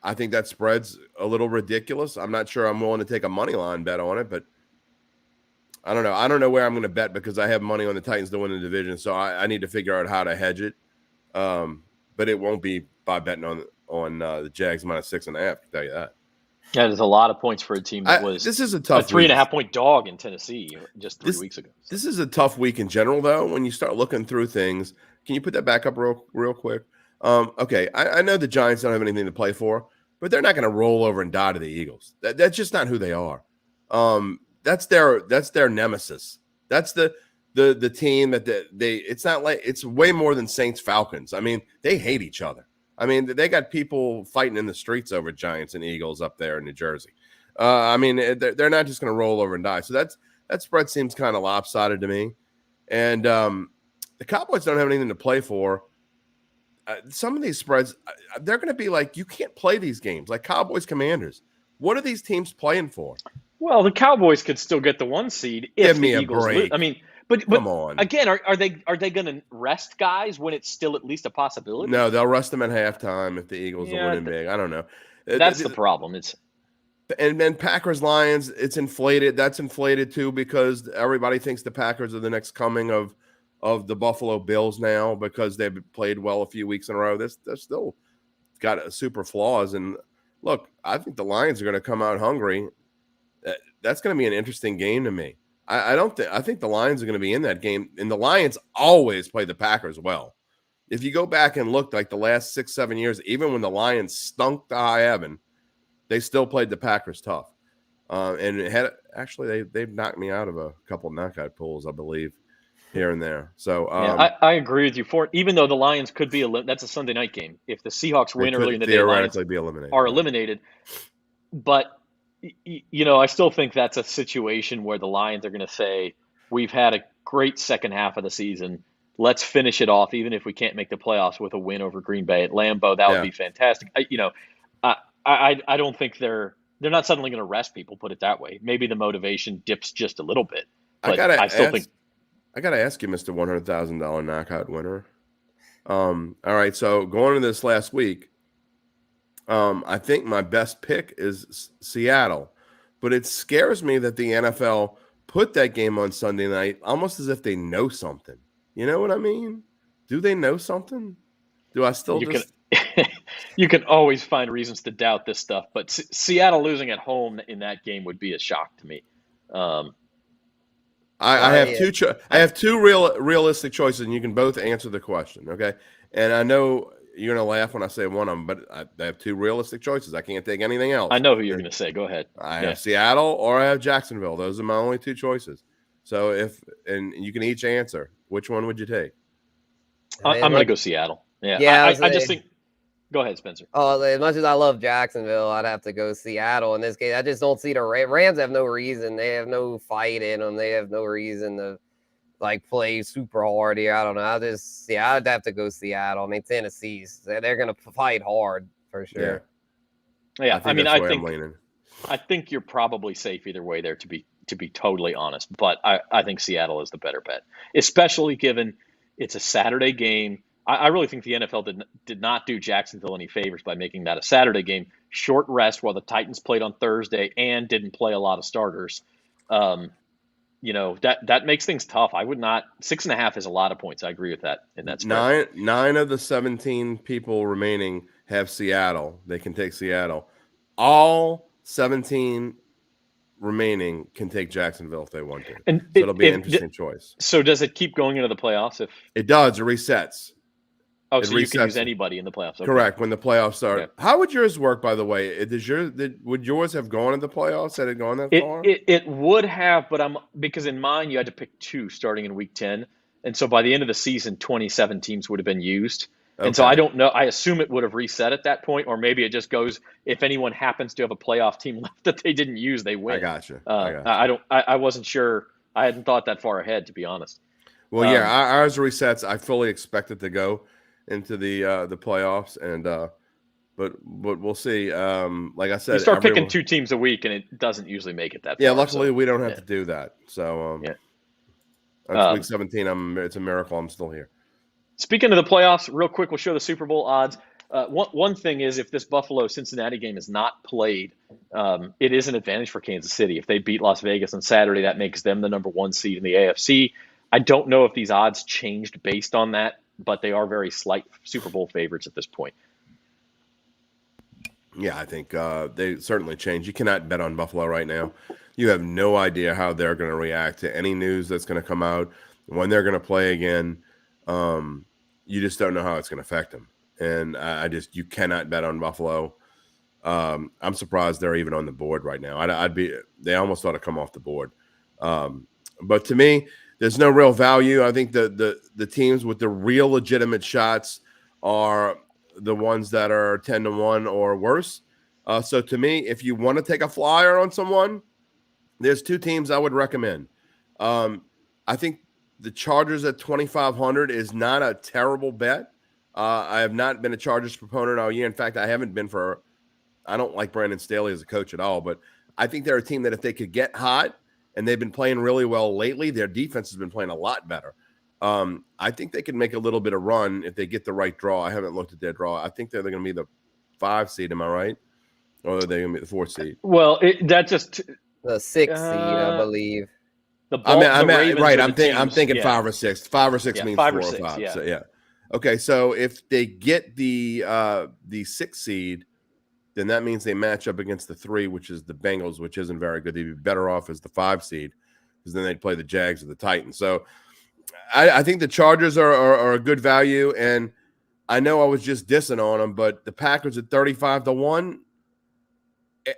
I think that spread's a little ridiculous. I'm not sure I'm willing to take a money line bet on it, but I don't know. I don't know where I'm going to bet because I have money on the Titans to win the division, so I need to figure out how to hedge it. But it won't be by betting on the Jags minus 6.5. I can tell you that. Yeah, there's a lot of points for a team that was this is a tough 3.5-point dog in Tennessee just 3 weeks ago. So. This is a tough week in general, though. When you start looking through things, can you put that back up real quick? Okay, I know the Giants don't have anything to play for, but they're not going to roll over and die to the Eagles. That's just not who they are. That's their nemesis. That's the team that it's not like it's way more than Saints Falcons. I mean, they hate each other. I mean, they got people fighting in the streets over Giants and Eagles up there in New Jersey. I mean, they're not just going to roll over and die. So that spread seems kind of lopsided to me. And the Cowboys don't have anything to play for. Some of these spreads, they're going to be like, you can't play these games, like Cowboys Commanders. What are these teams playing for? Well, the Cowboys could still get the 1 seed if the Eagles lose. I mean, but come on. Again, are they going to rest guys when it's still at least a possibility? No, they'll rest them at halftime if the Eagles are winning big. I don't know. That's the problem. And then Packers Lions, it's inflated. That's inflated too because everybody thinks the Packers are the next coming of the Buffalo Bills now because they've played well a few weeks in a row. They're still got super flaws. And look, I think the Lions are going to come out hungry. That's going to be an interesting game to me. I think the Lions are going to be in that game, and the Lions always play the Packers well. If you go back and look like the last 6-7 years, even when the Lions stunk to high heaven, they still played the Packers tough. And they've knocked me out of a couple of knockout pools, I believe, here and there. So I agree with you. Even though the Lions could be that's a Sunday night game. If the Seahawks win early in the day, the Lions are eliminated. But I still think that's a situation where the Lions are going to say, we've had a great second half of the season. Let's finish it off, even if we can't make the playoffs, with a win over Green Bay at Lambeau. That would be fantastic. I don't think they're not suddenly going to rest people, put it that way. Maybe the motivation dips just a little bit. But I still think. I got to ask you, Mr. $100,000 knockout winner. All right, so going into this last week, I think my best pick is Seattle, but it scares me that the NFL put that game on Sunday night almost as if they know something. You know what I mean? Do they know something? Do I still You just? can you can always find reasons to doubt this stuff, but Seattle losing at home in that game would be a shock to me. I have Yeah. I have two realistic choices, and you can both answer the question, okay? And I know you're gonna laugh when I say one of them, but I have two realistic choices. I can't take anything else. I know who you're going to say. Go ahead. I have Seattle or I have Jacksonville. Those are my only two choices. So and you can each answer. Which one would you take? I'm going to go Seattle. Yeah, Yeah, I just think. Go ahead, Spencer. Oh, as much as I love Jacksonville, I'd have to go Seattle in this case. I just don't see the Rams have no reason. They have no fight in them. They have no reason to play super hard here. I don't know. I'd have to go Seattle. I mean, Tennessee's they're going to fight hard for sure. Yeah. I think you're probably safe either way there, to be totally honest. But I think Seattle is the better bet, especially given it's a Saturday game. I really think the NFL did not do Jacksonville any favors by making that a Saturday game. Short rest while the Titans played on Thursday and didn't play a lot of starters. That makes things tough. I would not. 6.5 is a lot of points. I agree with that in that spread. Nine of the 17 people remaining have Seattle. They can take Seattle. All 17 remaining can take Jacksonville if they want to. And so it'll be an interesting choice. So does it keep going into the playoffs? If it does, it resets. Oh, so you can use anybody in the playoffs. Okay. Correct. When the playoffs start. Yeah. How would yours work, by the way? Would yours have gone in the playoffs? Had it gone that far? It would have, but because in mine you had to pick 2 starting in week 10. And so by the end of the season, 27 teams would have been used. Okay. And so I don't know. I assume it would have reset at that point, or maybe it just goes, if anyone happens to have a playoff team left that they didn't use, they win. I gotcha. I wasn't sure. I hadn't thought that far ahead, to be honest. Well, ours resets. I fully expect it to go into the playoffs, and but we'll see. Like I said, you start picking 2 teams a week, and it doesn't usually make it that far. Yeah, luckily we don't have to do that. So week 17. It's a miracle I'm still here. Speaking of the playoffs, real quick, we'll show the Super Bowl odds. One thing is, if this Buffalo-Cincinnati game is not played, it is an advantage for Kansas City. If they beat Las Vegas on Saturday, that makes them the number 1 seed in the AFC. I don't know if these odds changed based on that, but they are very slight Super Bowl favorites at this point. Yeah, I think they certainly changed. You cannot bet on Buffalo right now. You have no idea how they're going to react to any news that's going to come out, when they're going to play again. You just don't know how it's going to affect them. And you cannot bet on Buffalo. I'm surprised they're even on the board right now. They almost ought to come off the board. But to me, there's no real value. I think the teams with the real legitimate shots are the ones that are 10-1 or worse. So to me, if you want to take a flyer on someone, there's 2 teams I would recommend. I think the Chargers at 2,500 is not a terrible bet. I have not been a Chargers proponent all year. In fact, I haven't been I don't like Brandon Staley as a coach at all, but I think they're a team that if they could get hot, and they've been playing really well lately, their defense has been playing a lot better. I think they can make a little bit of run if they get the right draw. I haven't looked at their draw. I think they're going to be the 5 seed. Am I right? Or are they going to be the 4 seed? Well, that just the 6 seed, I believe. I'm thinking 5 or 6. 5 or 6 means 4 or 5. Yeah. So yeah. Okay, so if they get the 6 seed, then that means they match up against the 3, which is the Bengals, which isn't very good. They'd be better off as the 5 seed, because then they'd play the Jags or the Titans. So I think the Chargers are a good value, and I know I was just dissing on them, but the Packers at 35-1,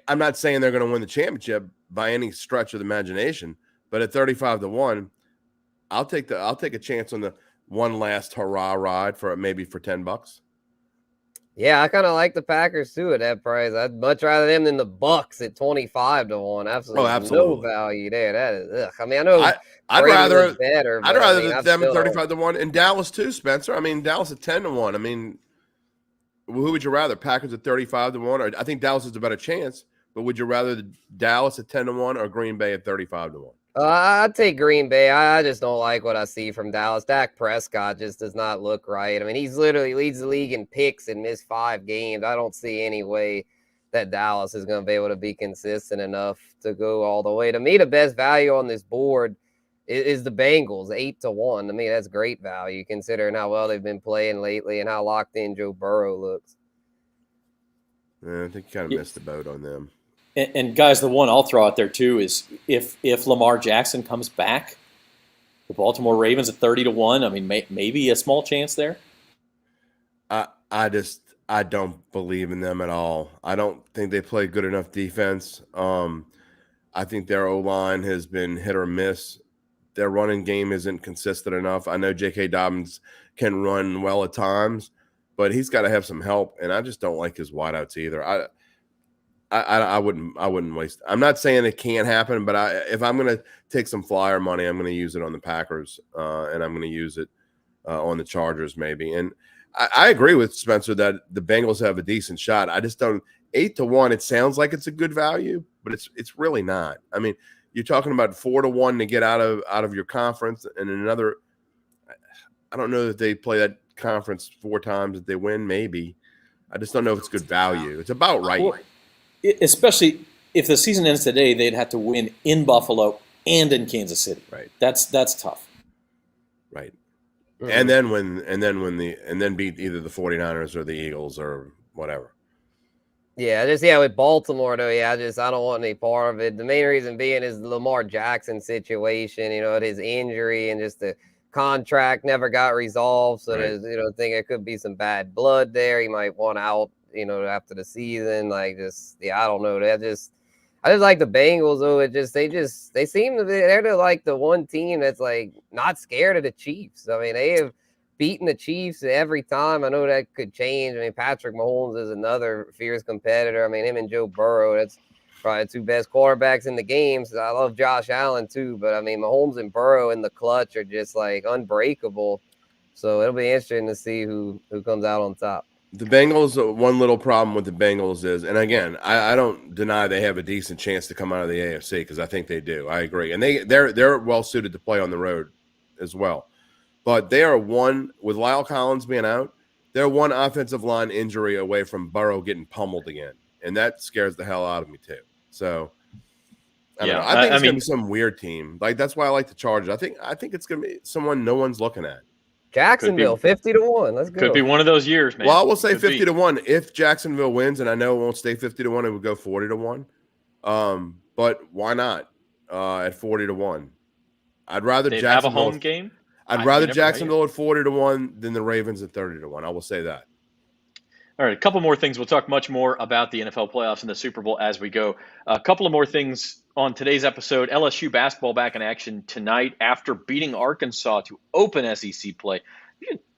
I'm not saying they're going to win the championship by any stretch of the imagination, but at 35-1, I'll take a chance on the one last hurrah ride for $10. Yeah, I kind of like the Packers too at that price. I'd much rather them than the Bucks at 25-1. Absolutely no value there. That is, I mean, I know I'd rather better. I'd rather them at 35-1 and Dallas too, Spencer. I mean, Dallas at 10-1. I mean, who would you rather? Packers at 35-1, or I think Dallas is a better chance. But would you rather Dallas at 10-1 or Green Bay at 35-1? I'd take Green Bay. I just don't like what I see from Dallas. Dak Prescott just does not look right. I mean, he's literally leads the league in picks and missed 5 games. I don't see any way that Dallas is going to be able to be consistent enough to go all the way. To me, the best value on this board is the Bengals 8-1. I mean, that's great value considering how well they've been playing lately and how locked in Joe Burrow looks. I think you kind of missed the boat on them. And guys, the one I'll throw out there too is if Lamar Jackson comes back, the Baltimore Ravens at 30-1. I mean, maybe a small chance there. I don't believe in them at all. I don't think they play good enough defense. I think their O-line has been hit or miss. Their running game isn't consistent enough. I know J.K. Dobbins can run well at times, but he's got to have some help. And I just don't like his wideouts either. I wouldn't waste. I'm not saying it can't happen, but if I'm going to take some flyer money, I'm going to use it on the Packers, and I'm going to use it on the Chargers maybe. And I agree with Spencer that the Bengals have a decent shot. I just don't. 8-1. It sounds like it's a good value, but it's really not. I mean, you're talking about 4-1 to get out of your conference, and another. I don't know that they play that conference 4 times that they win. Maybe. I just don't know if it's good value. It's about right. Well, especially if the season ends today, they'd have to win in Buffalo and in Kansas City. Right. That's tough. Right. And then beat either the 49ers or the Eagles or whatever. Yeah, with Baltimore though, I don't want any part of it. The main reason being is the Lamar Jackson situation, his injury and just the contract never got resolved. So there's, think it could be some bad blood there. He might want out, after the season. I don't know. I just like the Bengals though. They seem to be, they're like the one team that's like not scared of the Chiefs. I mean, they have beaten the Chiefs every time. I know that could change. I mean, Patrick Mahomes is another fierce competitor. I mean, him and Joe Burrow, that's probably the 2 best quarterbacks in the game. So I love Josh Allen too, but I mean, Mahomes and Burrow in the clutch are just like unbreakable. So it'll be interesting to see who comes out on top. The Bengals, one little problem with the Bengals is, and again, I don't deny they have a decent chance to come out of the AFC because I think they do. I agree. And they're well suited to play on the road as well. But they are one, with Lyle Collins being out, they're one offensive line injury away from Burrow getting pummeled again. And that scares the hell out of me too. So I don't know. I think it's going to be some weird team. Like, that's why I like the Chargers. I think it's going to be someone no one's looking at. Jacksonville, 50-1. Let's go. Could be one of those years, man. Well, I will say 50-1. If Jacksonville wins, and I know it won't stay 50-1, it would go 40-1. But why not at 40-1? I'd rather They'd Jacksonville have a home game. I'd rather Jacksonville at 40-1 than the Ravens at 30-1. I will say that. All right, a couple more things. We'll talk much more about the NFL playoffs and the Super Bowl as we go. A couple of more things on today's episode. LSU basketball back in action tonight after beating Arkansas to open SEC play.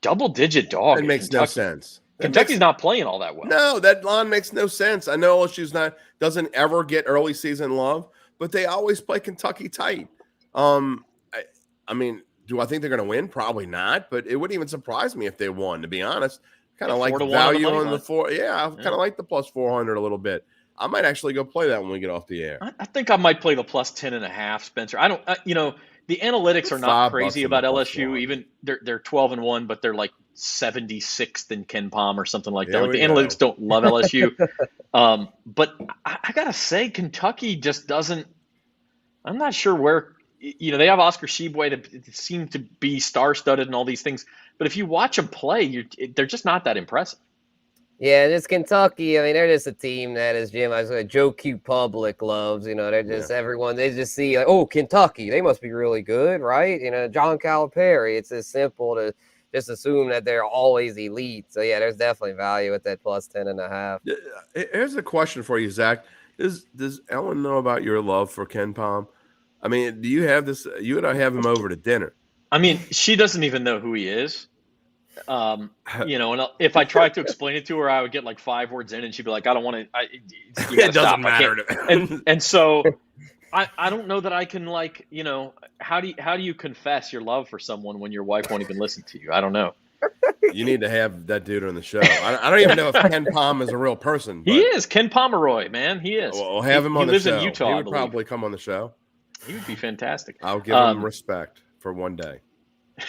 Double-digit dog. It makes no sense. Kentucky's not playing all that well. No, that line makes no sense. I know LSU's doesn't ever get early season love, but they always play Kentucky tight. I mean, do I think they're going to win? Probably not, but it wouldn't even surprise me if they won, to be honest. Kind of like the value on the 4. Yeah, I kind of like the plus 400 a little bit. I might actually go play that when we get off the air. I think I might play the plus 10.5, Spencer. I don't, the analytics are not crazy about LSU. Even they're 12-1, but they're like 76th in Ken Palm or something like that. Like the analytics don't love LSU. But I gotta say, Kentucky just doesn't. I'm not sure where. They have Oscar Tshiebwe that seem to be star-studded and all these things. But if you watch them play, they're just not that impressive. Yeah, and it's Kentucky. I mean, they're just a team that, as Jim, Joe Q Public loves. They're just everyone. They just see like, oh, Kentucky, they must be really good, right? John Calipari. It's as simple to just assume that they're always elite. So yeah, there's definitely value at that plus 10.5. Here's a question for you, Zach. Does Ellen know about your love for Ken Palm? I mean, do you have this? You and I have him over to dinner. I mean, she doesn't even know who he is. And if I tried to explain it to her, I would get like 5 words in, and she'd be like, "I don't want to." It doesn't matter. And so, I don't know that I can how do you confess your love for someone when your wife won't even listen to you? I don't know. You need to have that dude on the show. I don't even know if Ken Palm is a real person. He is Ken Pomeroy, man. He is. We'll have him on the show. He lives in Utah. He would probably come on the show. He would be fantastic. I'll give him respect for one day.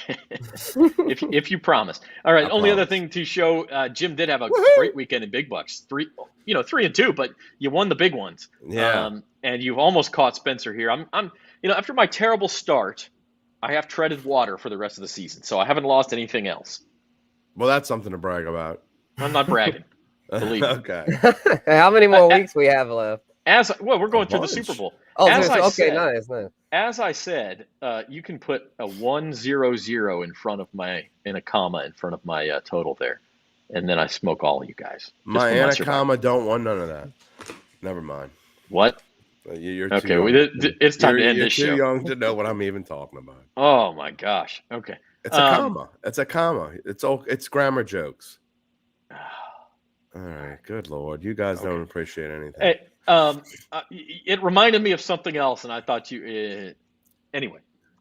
if you promise. All right. Only other thing to show, Jim did have a great weekend in big bucks. 3-2, but you won the big ones. Yeah. And you've almost caught Spencer here. I'm after my terrible start, I have treaded water for the rest of the season, so I haven't lost anything else. Well, that's something to brag about. I'm not bragging. Believe me. Okay. How many more weeks we have left? We're going through the bunch. Super Bowl. Oh, As I okay, said, nice. As I said, you can put a 100 in a comma in front of my total there, and then I smoke all of you guys. My Anaconda don't want none of that. Never mind. What? You're okay. too young. It's time to end this show. You're too young to know what I'm even talking about. Oh my gosh. Okay. It's a comma. It's a comma. It's grammar jokes. All right. Good Lord. You guys don't appreciate anything. Hey, it reminded me of something else, and I thought you. Anyway.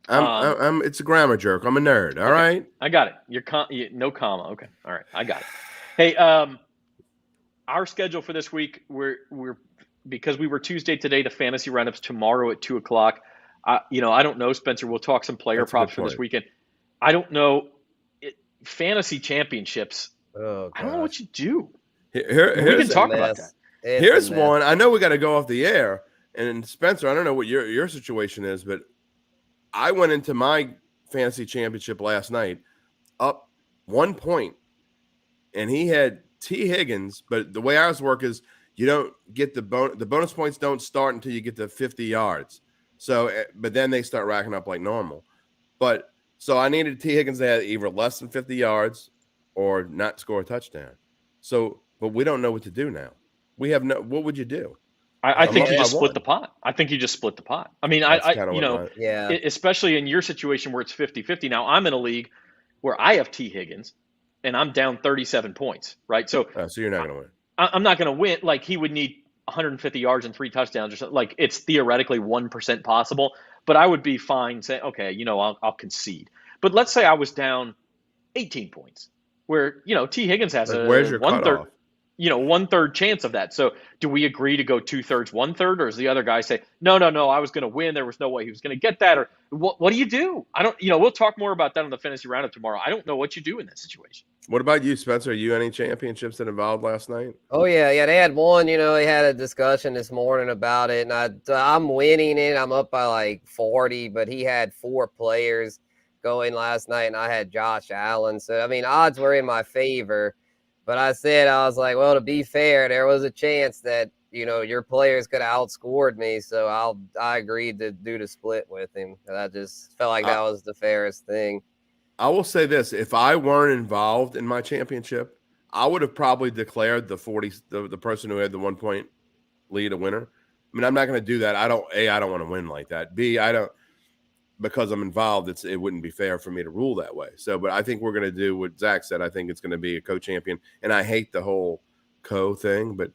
It's a grammar joke. I'm a nerd. All right. I got it. No comma. Okay. All right. I got it. Hey, our schedule for this week, we're because we were Tuesday today, the fantasy roundups tomorrow at 2:00. I don't know, Spencer. We'll talk some player props for this weekend. I don't know. Fantasy championships. Oh, I don't know what you do. We can talk about that. Here's one. I know we got to go off the air. And Spencer, I don't know what your situation is, but I went into my fantasy championship last night up 1 point, and he had T. Higgins. But the way ours work is you don't get the bonus points don't start until you get to 50 yards. So, but then they start racking up like normal. But so I needed T. Higgins to have either less than 50 yards or not score a touchdown. So, but we don't know what to do now. We have no. What would you do? I think you just split the pot. I think you just split the pot. I mean, especially in your situation where it's 50-50. Now, I'm in a league where I have T. Higgins, and I'm down 37 points, right? So you're not going to win. I'm not going to win. Like, he would need 150 yards and 3 touchdowns or something. Like, it's theoretically 1% possible, but I would be fine saying, okay, I'll concede. But let's say I was down 18 points, where, T. Higgins has where's your cutoff? 1/3 chance of that. So do we agree to go 2/3, 1/3, or does the other guy say, no, I was going to win. There was no way he was going to get that. Or what do you do? I don't, we'll talk more about that on the fantasy roundup tomorrow. I don't know what you do in that situation. What about you, Spencer? Are you any championships that involved last night? Oh yeah. They had one, they had a discussion this morning about it, and I'm winning it. I'm up by like 40, but he had 4 players going last night, and I had Josh Allen. So, I mean, odds were in my favor. But I was like, well, to be fair, there was a chance that, your players could have outscored me. So I agreed to do the split with him. And I just felt like that was the fairest thing. I will say this. If I weren't involved in my championship, I would have probably declared the person who had the 1 point lead a winner. I mean, I'm not going to do that. I don't want to win like that. B, because I'm involved, it wouldn't be fair for me to rule that way. So, but I think we're going to do what Zach said. I think it's going to be a co-champion, and I hate the whole co-thing, but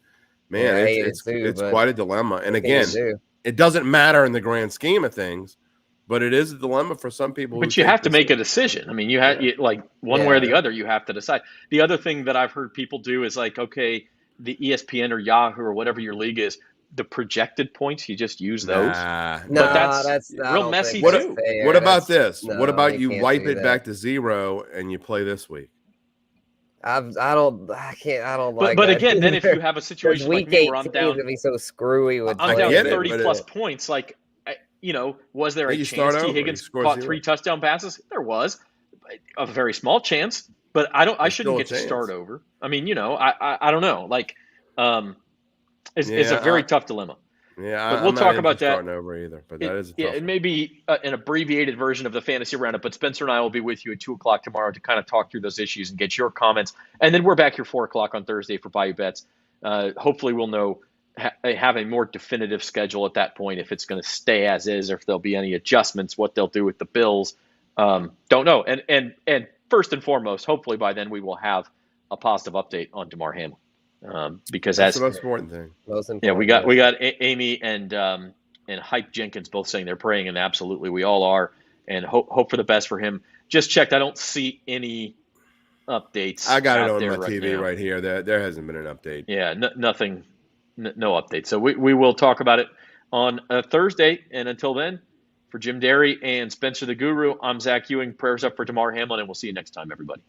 man, it's quite a dilemma. And again, it doesn't matter in the grand scheme of things, but it is a dilemma for some people. But you have to make a decision. I mean, one way or the other, you have to decide. The other thing that I've heard people do is like, okay, the ESPN or Yahoo or whatever your league is, the projected points, you just use those. But that's real messy too. What about this? What about you wipe it back to 0 and you play this week? I don't like. But again, then if you have a situation like me where I'm down, to be so screwy with I'm down 30 plus points. Like, was there a chance T. Higgins caught 3 touchdown passes? There was a very small chance, but I shouldn't get to start over. I mean, I don't know. Like, it's a very tough dilemma. Yeah, but we'll talk about that. Starting over either, but that is a tough it may be an abbreviated version of the fantasy roundup. But Spencer and I will be with you at 2:00 tomorrow to kind of talk through those issues and get your comments. And then we're back here 4:00 on Thursday for Bayou Bets. Hopefully, we'll have a more definitive schedule at that point, if it's going to stay as is or if there'll be any adjustments, what they'll do with the Bills. Don't know. And first and foremost, hopefully by then we will have a positive update on Damar Hamlin. Because that's the most important thing. We got Amy and Hype Jenkins both saying they're praying, and absolutely we all are, and hope for the best for him. Just checked. I don't see any updates. I got it on my TV right here. There hasn't been an update. Yeah, nothing, no update. So we will talk about it on Thursday. And until then, for Jim Derry and Spencer the Guru, I'm Zach Ewing. Prayers up for Damar Hamlin, and we'll see you next time, everybody.